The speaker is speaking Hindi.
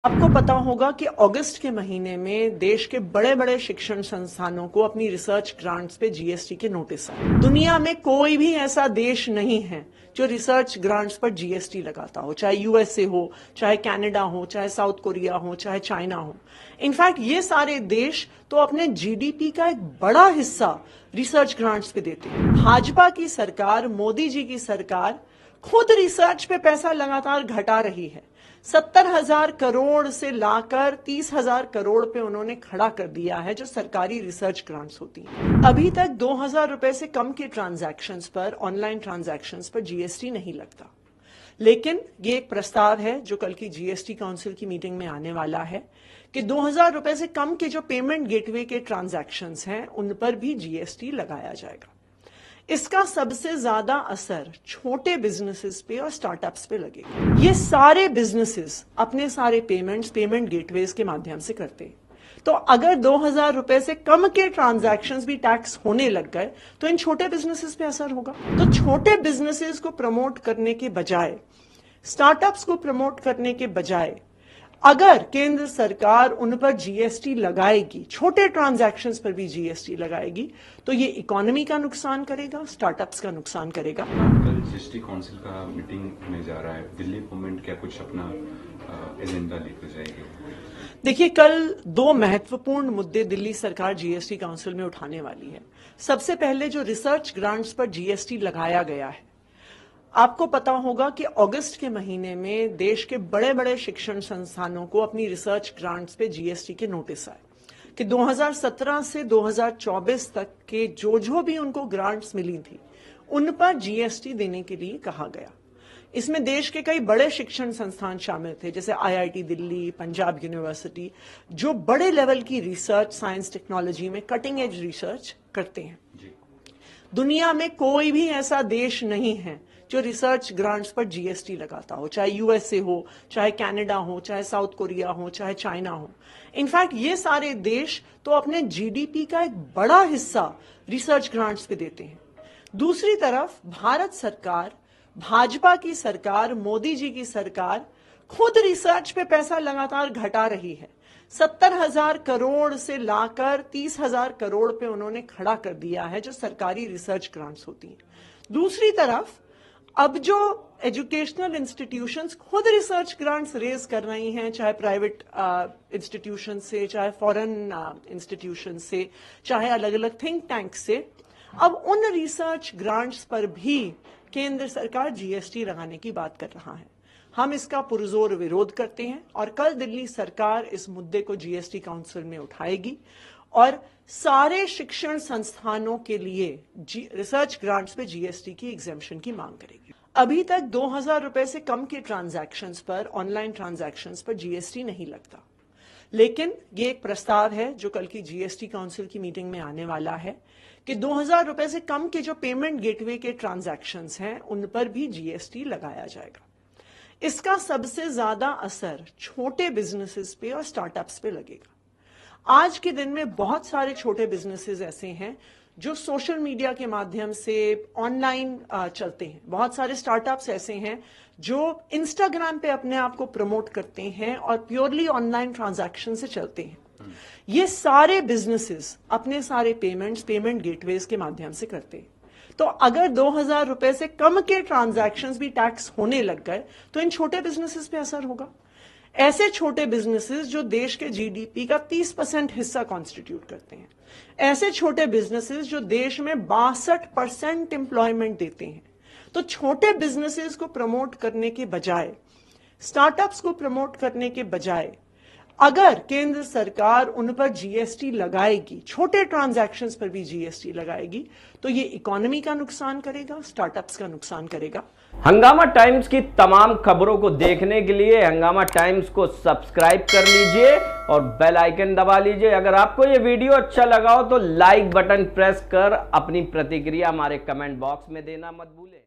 आपको पता होगा कि अगस्त के महीने में देश के बड़े बड़े शिक्षण संस्थानों को अपनी रिसर्च ग्रांट्स पे जीएसटी के नोटिस आए। दुनिया में कोई भी ऐसा देश नहीं है जो रिसर्च ग्रांट्स पर जीएसटी लगाता हो, चाहे यूएसए हो, चाहे कनाडा हो, चाहे साउथ कोरिया हो, चाहे चाइना हो। इनफैक्ट ये सारे देश तो अपने जीडीपी का एक बड़ा हिस्सा रिसर्च ग्रांट्स पे देते हैं। भाजपा की सरकार, मोदी जी की सरकार खुद रिसर्च पे पैसा लगातार घटा रही है। 70,000 करोड़ से लाकर 30,000 करोड़ पे उन्होंने खड़ा कर दिया है जो सरकारी रिसर्च ग्रांट्स होती हैं। अभी तक 2,000 रुपए से कम के ट्रांजैक्शंस पर, ऑनलाइन ट्रांजैक्शंस पर जीएसटी नहीं लगता। लेकिन ये एक प्रस्ताव है जो कल की जीएसटी काउंसिल की मीटिंग में आने वाला है कि 2,000 रुपए से कम के जो पेमेंट गेटवे के ट्रांजैक्शंस हैं उन पर भी जीएसटी लगाया जाएगा। इसका सबसे ज्यादा असर छोटे बिजनेसेस पे और स्टार्टअप्स पे लगेगा। ये सारे बिजनेसेस अपने सारे पेमेंट गेटवेज के माध्यम से करते हैं। तो अगर 2,000 रुपए से कम के ट्रांजैक्शंस भी टैक्स होने लग गए तो इन छोटे बिजनेसेस पे असर होगा। तो छोटे बिजनेसेस को प्रमोट करने के बजाय, स्टार्टअप्स को प्रमोट करने के बजाय अगर केंद्र सरकार उन पर जीएसटी लगाएगी, छोटे ट्रांजैक्शंस पर भी जीएसटी लगाएगी, तो ये इकोनॉमी का नुकसान करेगा, स्टार्टअप्स का नुकसान करेगा। कल जीएसटी काउंसिल का मीटिंग में जा रहा है, दिल्ली गवर्नमेंट क्या कुछ अपना एजेंडा लेकर जाएगी? देखिए, कल दो महत्वपूर्ण मुद्दे दिल्ली सरकार जीएसटी काउंसिल में उठाने वाली है। सबसे पहले जो रिसर्च ग्रांट्स पर जीएसटी लगाया गया है, आपको पता होगा कि अगस्त के महीने में देश के बड़े बड़े शिक्षण संस्थानों को अपनी रिसर्च ग्रांट्स पे जीएसटी के नोटिस आए कि 2017 से 2024 तक के जो भी उनको ग्रांट्स मिली थी उन पर जीएसटी देने के लिए कहा गया। इसमें देश के कई बड़े शिक्षण संस्थान शामिल थे, जैसे आईआईटी दिल्ली, पंजाब यूनिवर्सिटी, जो बड़े लेवल की रिसर्च, साइंस टेक्नोलॉजी में कटिंग एज रिसर्च करते हैं। दुनिया में कोई भी ऐसा देश नहीं है जो रिसर्च ग्रांट्स पर जीएसटी लगाता हो, चाहे यूएसए हो, चाहे कनाडा हो, चाहे साउथ कोरिया हो, चाहे चाइना हो। इनफैक्ट ये सारे देश तो अपने जीडीपी का एक बड़ा हिस्सा रिसर्च ग्रांट्स पे देते हैं। दूसरी तरफ भारत सरकार, भाजपा की सरकार, मोदी जी की सरकार खुद रिसर्च पे पैसा लगातार घटा रही है। 70,000 करोड़ से लाकर 30,000 करोड़ पे उन्होंने खड़ा कर दिया है जो सरकारी रिसर्च ग्रांट्स होती हैं। दूसरी तरफ अब जो एजुकेशनल इंस्टीट्यूशंस खुद रिसर्च ग्रांट्स रेज कर रही हैं, चाहे प्राइवेट इंस्टीट्यूशन से, चाहे फॉरेन इंस्टीट्यूशन से, चाहे अलग अलग थिंक टैंक से, अब उन रिसर्च ग्रांट्स पर भी केंद्र सरकार जीएसटी लगाने की बात कर रहा है। हम इसका पुरजोर विरोध करते हैं और कल दिल्ली सरकार इस मुद्दे को जीएसटी काउंसिल में उठाएगी और सारे शिक्षण संस्थानों के लिए रिसर्च ग्रांट्स पे जीएसटी की एग्जेम्पशन की मांग करेगी। अभी तक 2,000 रुपए से कम के ट्रांजैक्शंस पर, ऑनलाइन ट्रांजैक्शंस पर जीएसटी नहीं लगता। लेकिन ये एक प्रस्ताव है जो कल की जीएसटी काउंसिल की मीटिंग में आने वाला है कि 2,000 रुपए से कम के जो पेमेंट गेटवे के ट्रांजैक्शंस हैं उन पर भी जीएसटी लगाया जाएगा। इसका सबसे ज्यादा असर छोटे बिजनेसेस पे और स्टार्टअप्स पे लगेगा। आज के दिन में बहुत सारे छोटे बिजनेसेस ऐसे हैं जो सोशल मीडिया के माध्यम से ऑनलाइन चलते हैं। बहुत सारे स्टार्टअप्स ऐसे हैं जो इंस्टाग्राम पे अपने आप को प्रमोट करते हैं और प्योरली ऑनलाइन ट्रांजैक्शन से चलते हैं। ये सारे बिजनेसेस अपने सारे पेमेंट गेटवेज के माध्यम से करते हैं। तो अगर 2,000 रुपए से कम के ट्रांजैक्शंस भी टैक्स होने लग गए तो इन छोटे बिजनेसेस पे असर होगा। ऐसे छोटे बिजनेसेस जो देश के जीडीपी का 30% हिस्सा कॉन्स्टिट्यूट करते हैं, ऐसे छोटे बिजनेसेस जो देश में 62% एम्प्लॉयमेंट देते हैं। तो छोटे बिजनेसेस को प्रमोट करने के बजाय, स्टार्टअप्स को प्रमोट करने के बजाय अगर केंद्र सरकार उन पर जीएसटी लगाएगी, छोटे ट्रांजैक्शंस पर भी जीएसटी लगाएगी, तो ये इकोनॉमी का नुकसान करेगा, स्टार्टअप्स का नुकसान करेगा। हंगामा टाइम्स की तमाम खबरों को देखने के लिए हंगामा टाइम्स को सब्सक्राइब कर लीजिए और बेल आइकन दबा लीजिए। अगर आपको ये वीडियो अच्छा लगा हो तो लाइक बटन प्रेस कर अपनी प्रतिक्रिया हमारे कमेंट बॉक्स में देना मत भूलें।